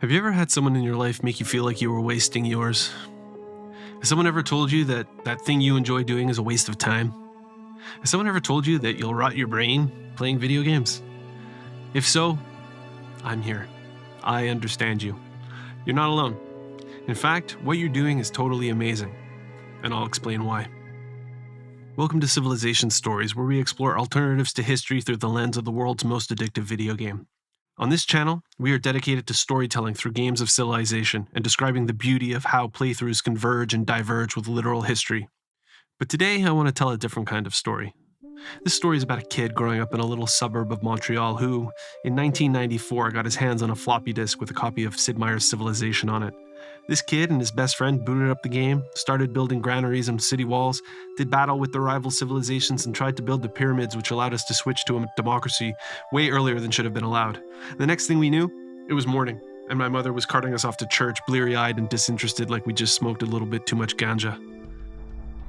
Have you ever had someone in your life make you feel like you were wasting yours? Has someone ever told you that that thing you enjoy doing is a waste of time? Has someone ever told you that you'll rot your brain playing video games? If so, I'm here. I understand you. You're not alone. In fact, what you're doing is totally amazing, and I'll explain why. Welcome to Civilization Stories, where we explore alternatives to history through the lens of the world's most addictive video game. On this channel, we are dedicated to storytelling through games of civilization and describing the beauty of how playthroughs converge and diverge with literal history. But today, I want to tell a different kind of story. This story is about a kid growing up in a little suburb of Montreal who, in 1994, got his hands on a floppy disk with a copy of Sid Meier's Civilization on it. This kid and his best friend booted up the game, started building granaries and city walls, did battle with the rival civilizations, and tried to build the pyramids, which allowed us to switch to a democracy way earlier than should have been allowed. The next thing we knew, it was morning, and my mother was carting us off to church, bleary-eyed and disinterested like we just smoked a little bit too much ganja.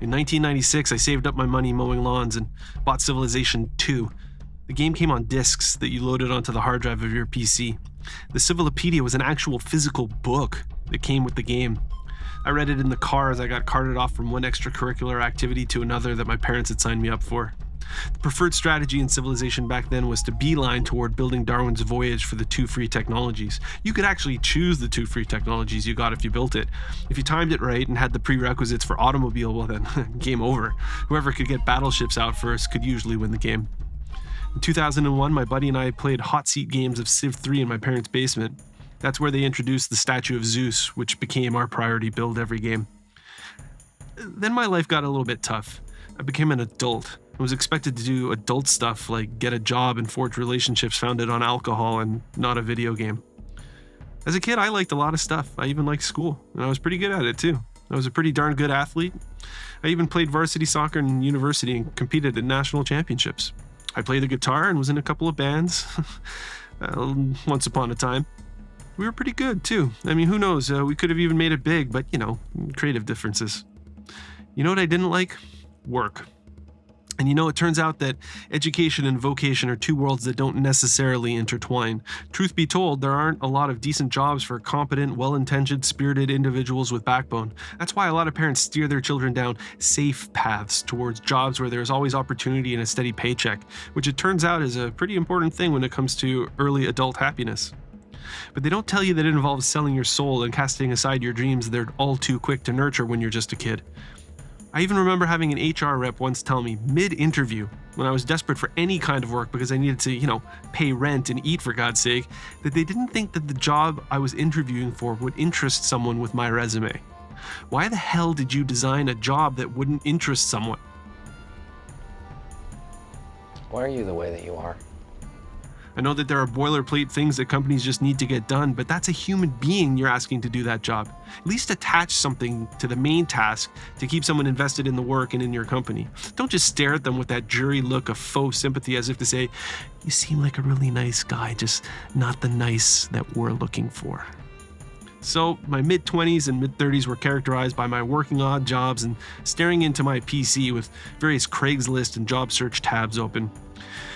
In 1996, I saved up my money mowing lawns and bought Civilization 2. The game came on discs that you loaded onto the hard drive of your PC. The Civilopedia was an actual physical book that came with the game. I read it in the car as I got carted off from one extracurricular activity to another that my parents had signed me up for. The preferred strategy in Civilization back then was to beeline toward building Darwin's voyage for the two free technologies. You could actually choose the two free technologies you got if you built it. If you timed it right and had the prerequisites for automobile, well then, game over. Whoever could get battleships out first could usually win the game. In 2001, my buddy and I played hot seat games of Civ 3 in my parents' basement. That's where they introduced the statue of Zeus, which became our priority build every game. Then my life got a little bit tough. I became an adult. I was expected to do adult stuff like get a job and forge relationships founded on alcohol and not a video game. As a kid, I liked a lot of stuff. I even liked school, and I was pretty good at it too. I was a pretty darn good athlete. I even played varsity soccer in university and competed at national championships. I played the guitar and was in a couple of bands once upon a time. We were pretty good too. I mean, who knows? We could have even made it big, but creative differences. You know what I didn't like? Work. And it turns out that education and vocation are two worlds that don't necessarily intertwine. Truth be told, there aren't a lot of decent jobs for competent, well-intentioned, spirited individuals with backbone. That's why a lot of parents steer their children down safe paths towards jobs where there's always opportunity and a steady paycheck, which it turns out is a pretty important thing when it comes to early adult happiness. But they don't tell you that it involves selling your soul and casting aside your dreams they're all too quick to nurture when you're just a kid. I even remember having an HR rep once tell me, mid-interview, when I was desperate for any kind of work because I needed to, pay rent and eat for God's sake, that they didn't think that the job I was interviewing for would interest someone with my resume. Why the hell did you design a job that wouldn't interest someone? Why are you the way that you are? I know that there are boilerplate things that companies just need to get done, but that's a human being you're asking to do that job. At least attach something to the main task to keep someone invested in the work and in your company. Don't just stare at them with that jury look of faux sympathy as if to say, you seem like a really nice guy, just not the nice that we're looking for. So my mid-20s and mid-30s were characterized by my working odd jobs and staring into my PC with various Craigslist and job search tabs open.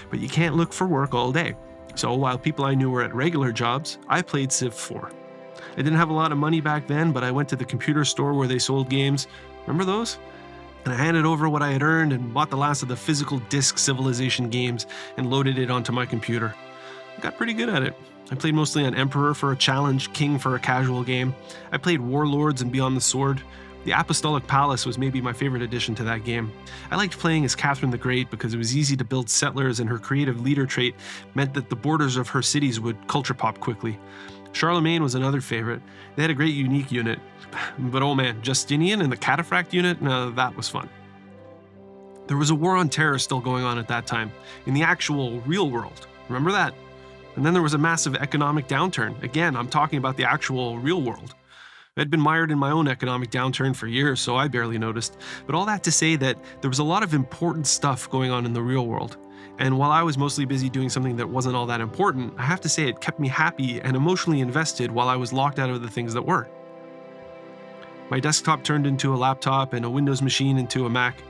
But you can't look for work all day. So while people I knew were at regular jobs, I played Civ 4. I didn't have a lot of money back then, but I went to the computer store where they sold games. Remember those? And I handed over what I had earned and bought the last of the physical disc Civilization games and loaded it onto my computer. I got pretty good at it. I played mostly on Emperor for a challenge, King for a casual game. I played Warlords and Beyond the Sword. The Apostolic Palace was maybe my favorite addition to that game. I liked playing as Catherine the Great because it was easy to build settlers and her creative leader trait meant that the borders of her cities would culture pop quickly. Charlemagne was another favorite. They had a great unique unit. But oh man, Justinian and the Cataphract unit, that was fun. There was a war on terror still going on at that time, in the actual real world. Remember that? And then there was a massive economic downturn. Again, I'm talking about the actual real world. I'd been mired in my own economic downturn for years, so I barely noticed. But all that to say that there was a lot of important stuff going on in the real world. And while I was mostly busy doing something that wasn't all that important, I have to say it kept me happy and emotionally invested while I was locked out of the things that were. My desktop turned into a laptop and a Windows machine into a Mac.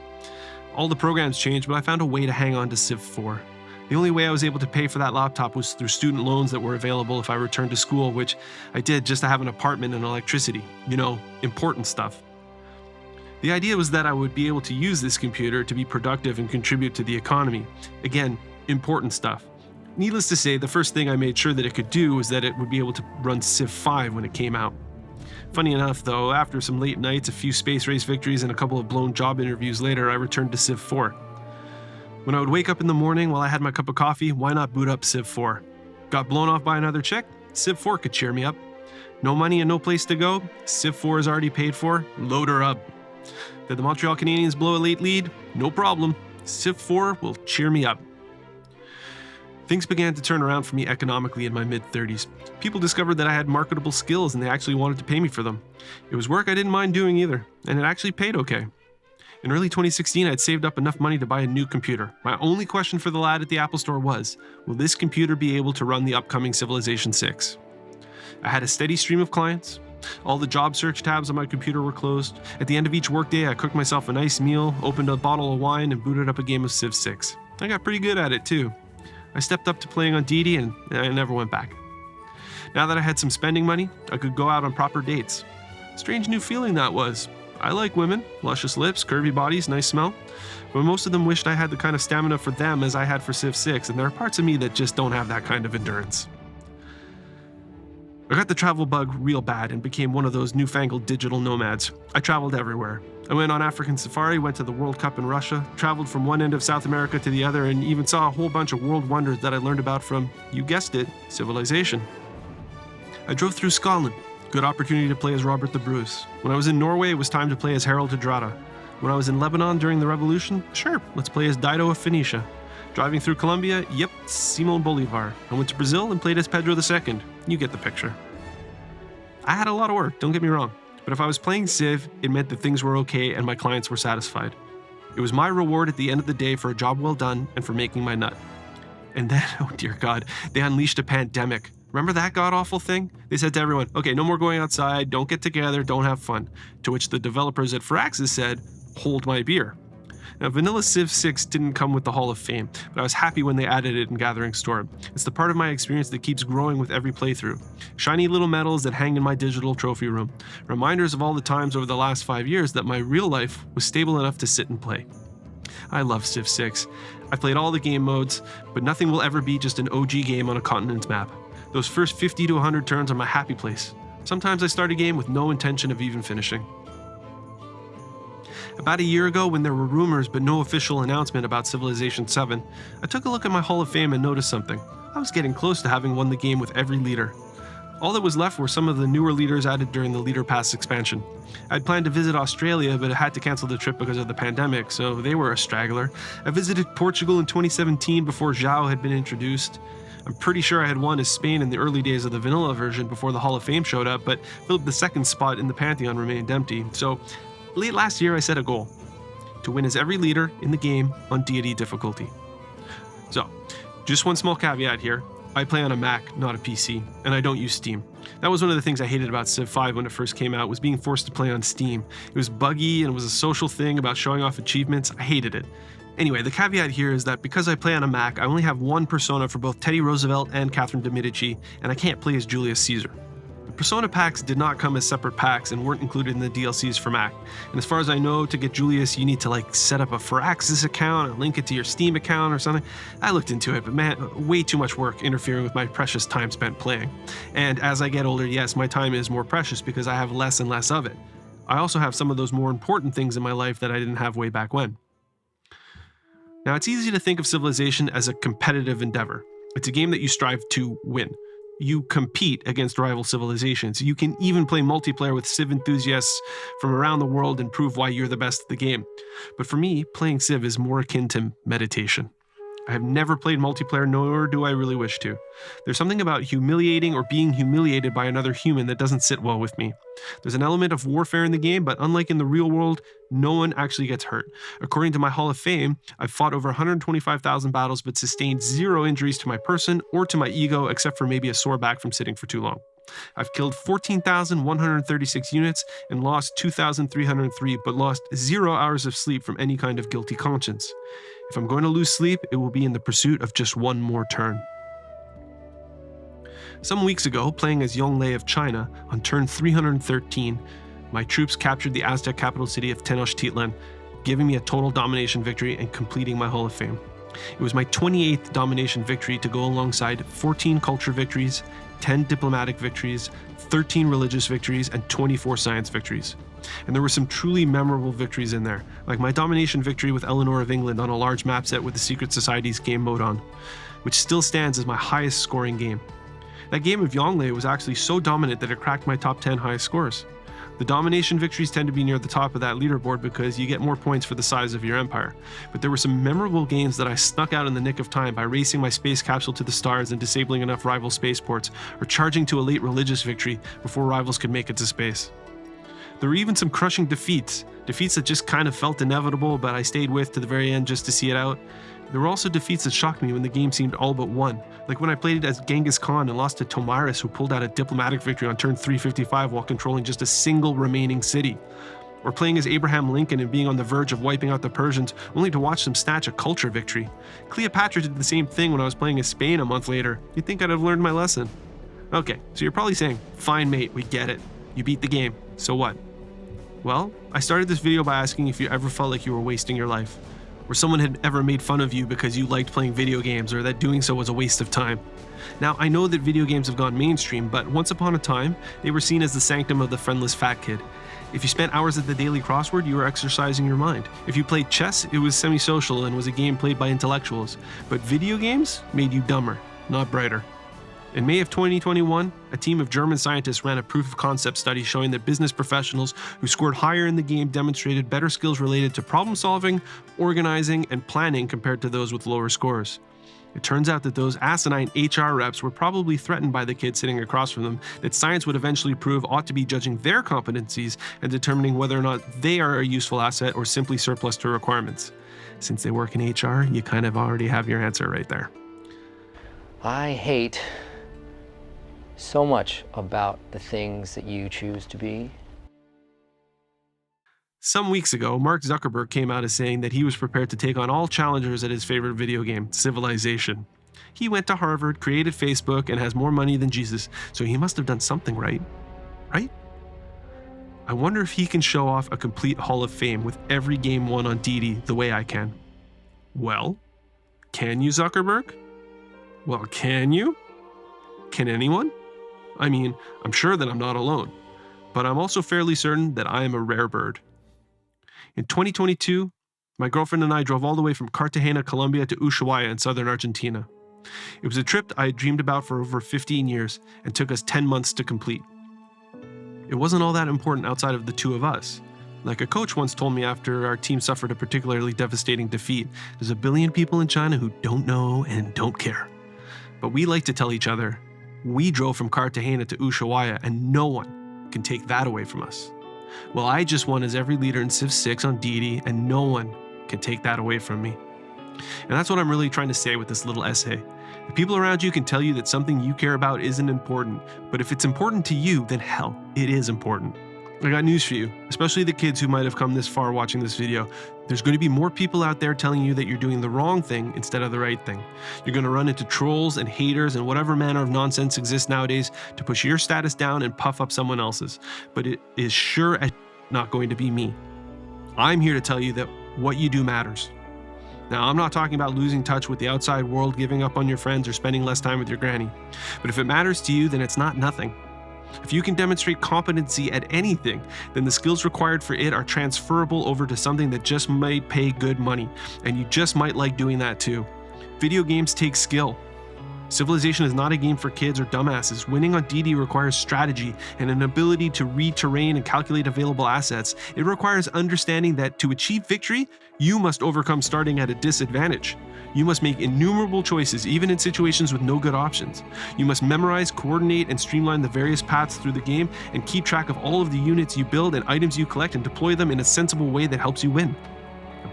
All the programs changed, but I found a way to hang on to Civ 4. The only way I was able to pay for that laptop was through student loans that were available if I returned to school, which I did just to have an apartment and electricity. Important stuff. The idea was that I would be able to use this computer to be productive and contribute to the economy. Again, important stuff. Needless to say, the first thing I made sure that it could do was that it would be able to run Civ 5 when it came out. Funny enough, though, after some late nights, a few space race victories, and a couple of blown job interviews later, I returned to Civ 4. When I would wake up in the morning while I had my cup of coffee, why not boot up Civ 4? Got blown off by another chick? Civ 4 could cheer me up. No money and no place to go? Civ 4 is already paid for. Load her up. Did the Montreal Canadiens blow a late lead? No problem. Civ 4 will cheer me up. Things began to turn around for me economically in my mid-30s. People discovered that I had marketable skills and they actually wanted to pay me for them. It was work I didn't mind doing either, and it actually paid okay. In early 2016, I'd saved up enough money to buy a new computer. My only question for the lad at the Apple Store was, will this computer be able to run the upcoming Civilization 6? I had a steady stream of clients. All the job search tabs on my computer were closed. At the end of each workday, I cooked myself a nice meal, opened a bottle of wine, and booted up a game of Civ 6. I got pretty good at it too. I stepped up to playing on Deity and I never went back. Now that I had some spending money, I could go out on proper dates. Strange new feeling that was. I like women, luscious lips, curvy bodies, nice smell, but most of them wished I had the kind of stamina for them as I had for Civ 6, and there are parts of me that just don't have that kind of endurance. I got the travel bug real bad and became one of those newfangled digital nomads. I traveled everywhere. I went on African safari, went to the World Cup in Russia, traveled from one end of South America to the other, and even saw a whole bunch of world wonders that I learned about from, you guessed it, civilization. I drove through Scotland. Good opportunity to play as Robert the Bruce. When I was in Norway, it was time to play as Harold Hardrada. When I was in Lebanon during the revolution, sure, let's play as Dido of Phoenicia. Driving through Colombia, yep, Simon Bolivar. I went to Brazil and played as Pedro II. You get the picture. I had a lot of work, don't get me wrong, but if I was playing Civ, it meant that things were okay and my clients were satisfied. It was my reward at the end of the day for a job well done and for making my nut. And then, oh dear God, they unleashed a pandemic. Remember that god-awful thing? They said to everyone, okay, no more going outside, don't get together, don't have fun. To which the developers at Firaxis said, hold my beer. Now, vanilla Civ 6 didn't come with the Hall of Fame, but I was happy when they added it in Gathering Storm. It's the part of my experience that keeps growing with every playthrough. Shiny little medals that hang in my digital trophy room. Reminders of all the times over the last 5 years that my real life was stable enough to sit and play. I love Civ 6. I've played all the game modes, but nothing will ever be just an OG game on a continent's map. Those first 50 to 100 turns are my happy place. Sometimes I start a game with no intention of even finishing. About a year ago, when there were rumors but no official announcement about Civilization 7, I took a look at my Hall of Fame and noticed something. I was getting close to having won the game with every leader. All that was left were some of the newer leaders added during the Leader Pass expansion. I'd planned to visit Australia, but I had to cancel the trip because of the pandemic, so they were a straggler. I visited Portugal in 2017 before João had been introduced. I'm pretty sure I had won as Spain in the early days of the vanilla version before the Hall of Fame showed up, but Philip II's spot in the Pantheon remained empty, so late last year I set a goal, to win as every leader in the game on Deity difficulty. So, just one small caveat here, I play on a Mac, not a PC, and I don't use Steam. That was one of the things I hated about Civ 5 when it first came out, was being forced to play on Steam. It was buggy and it was a social thing about showing off achievements. I hated it. Anyway, the caveat here is that because I play on a Mac, I only have one persona for both Teddy Roosevelt and Catherine de Medici, and I can't play as Julius Caesar. The persona packs did not come as separate packs and weren't included in the DLCs for Mac. And as far as I know, to get Julius, you need to set up a Firaxis account and link it to your Steam account or something. I looked into it, but man, way too much work interfering with my precious time spent playing. And as I get older, yes, my time is more precious because I have less and less of it. I also have some of those more important things in my life that I didn't have way back when. Now, it's easy to think of Civilization as a competitive endeavor. It's a game that you strive to win. You compete against rival civilizations. You can even play multiplayer with Civ enthusiasts from around the world and prove why you're the best at the game. But for me, playing Civ is more akin to meditation. I have never played multiplayer, nor do I really wish to. There's something about humiliating or being humiliated by another human that doesn't sit well with me. There's an element of warfare in the game, but unlike in the real world, no one actually gets hurt. According to my Hall of Fame, I've fought over 125,000 battles but sustained 0 injuries to my person or to my ego, except for maybe a sore back from sitting for too long. I've killed 14,136 units and lost 2,303, but lost 0 hours of sleep from any kind of guilty conscience. If I'm going to lose sleep, it will be in the pursuit of just one more turn. Some weeks ago, playing as Yonglei of China, on turn 313, my troops captured the Aztec capital city of Tenochtitlan, giving me a total domination victory and completing my Hall of Fame. It was my 28th domination victory to go alongside 14 culture victories, 10 diplomatic victories, 13 religious victories, and 24 science victories. And there were some truly memorable victories in there, like my domination victory with Eleanor of England on a large map set with the Secret Society's game mode on, which still stands as my highest scoring game. That game of Yonglei was actually so dominant that it cracked my top 10 highest scores. The domination victories tend to be near the top of that leaderboard because you get more points for the size of your empire. But there were some memorable games that I snuck out in the nick of time by racing my space capsule to the stars and disabling enough rival spaceports, or charging to a late religious victory before rivals could make it to space. There were even some crushing defeats that just kind of felt inevitable, but I stayed with to the very end just to see it out. There were also defeats that shocked me when the game seemed all but won, like when I played as Genghis Khan and lost to Tomaris, who pulled out a diplomatic victory on turn 355 while controlling just a single remaining city. Or playing as Abraham Lincoln and being on the verge of wiping out the Persians, only to watch them snatch a culture victory. Cleopatra did the same thing when I was playing as Spain a month later. You'd think I'd have learned my lesson. Okay, so you're probably saying, fine mate, we get it. You beat the game, so what? Well, I started this video by asking if you ever felt like you were wasting your life, or someone had ever made fun of you because you liked playing video games, or that doing so was a waste of time. Now, I know that video games have gone mainstream, but once upon a time, they were seen as the sanctum of the friendless fat kid. If you spent hours at the daily crossword, you were exercising your mind. If you played chess, it was semi-social and was a game played by intellectuals. But video games made you dumber, not brighter. In May of 2021, a team of German scientists ran a proof-of-concept study showing that business professionals who scored higher in the game demonstrated better skills related to problem-solving, organizing, and planning compared to those with lower scores. It turns out that those asinine HR reps were probably threatened by the kid sitting across from them that science would eventually prove ought to be judging their competencies and determining whether or not they are a useful asset or simply surplus to requirements. Since they work in HR, you kind of already have your answer right there. I hate so much about the things that you choose to be. Some weeks ago, Mark Zuckerberg came out as saying that he was prepared to take on all challengers at his favorite video game, Civilization. He went to Harvard, created Facebook, and has more money than Jesus, so he must have done something right. Right? I wonder if he can show off a complete Hall of Fame with every game won on Deity the way I can. Well, can you, Zuckerberg? Well, can you? Can anyone? I mean, I'm sure that I'm not alone, but I'm also fairly certain that I am a rare bird. In 2022, my girlfriend and I drove all the way from Cartagena, Colombia to Ushuaia in southern Argentina. It was a trip I had dreamed about for over 15 years and took us 10 months to complete. It wasn't all that important outside of the two of us. Like a coach once told me after our team suffered a particularly devastating defeat, there's a billion people in China who don't know and don't care. But we like to tell each other, we drove from Cartagena to Ushuaia and no one can take that away from us. Well, I just won as every leader in Civ 6 on Deity and no one can take that away from me. And that's what I'm really trying to say with this little essay. The people around you can tell you that something you care about isn't important, but if it's important to you, then hell, it is important. I got news for you, especially the kids who might have come this far watching this video. There's going to be more people out there telling you that you're doing the wrong thing instead of the right thing. You're going to run into trolls and haters and whatever manner of nonsense exists nowadays to push your status down and puff up someone else's. But it is sure as not going to be me. I'm here to tell you that what you do matters. Now, I'm not talking about losing touch with the outside world, giving up on your friends, or spending less time with your granny. But if it matters to you, then it's not nothing. If you can demonstrate competency at anything, then the skills required for it are transferable over to something that just might pay good money, and you just might like doing that too. Video games take skill. Civilization is not a game for kids or dumbasses. Winning on Deity requires strategy and an ability to read terrain and calculate available assets. It requires understanding that to achieve victory, you must overcome starting at a disadvantage. You must make innumerable choices, even in situations with no good options. You must memorize, coordinate, and streamline the various paths through the game, and keep track of all of the units you build and items you collect and deploy them in a sensible way that helps you win.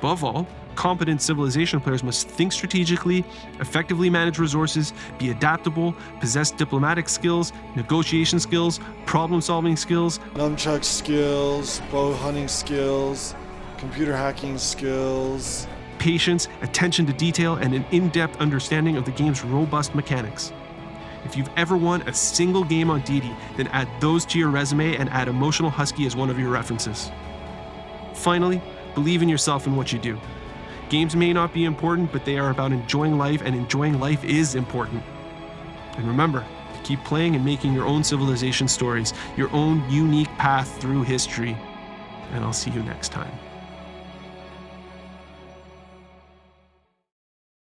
Above all, competent civilization players must think strategically, effectively manage resources, be adaptable, possess diplomatic skills, negotiation skills, problem-solving skills, nunchuck skills, bow hunting skills, computer hacking skills, patience, attention to detail, and an in-depth understanding of the game's robust mechanics. If you've ever won a single game on Deity, then add those to your resume and add Emotional Husky as one of your references. Finally, believe in yourself and what you do. Games may not be important, but they are about enjoying life, and enjoying life is important. And remember to keep playing and making your own civilization stories, your own unique path through history. And I'll see you next time.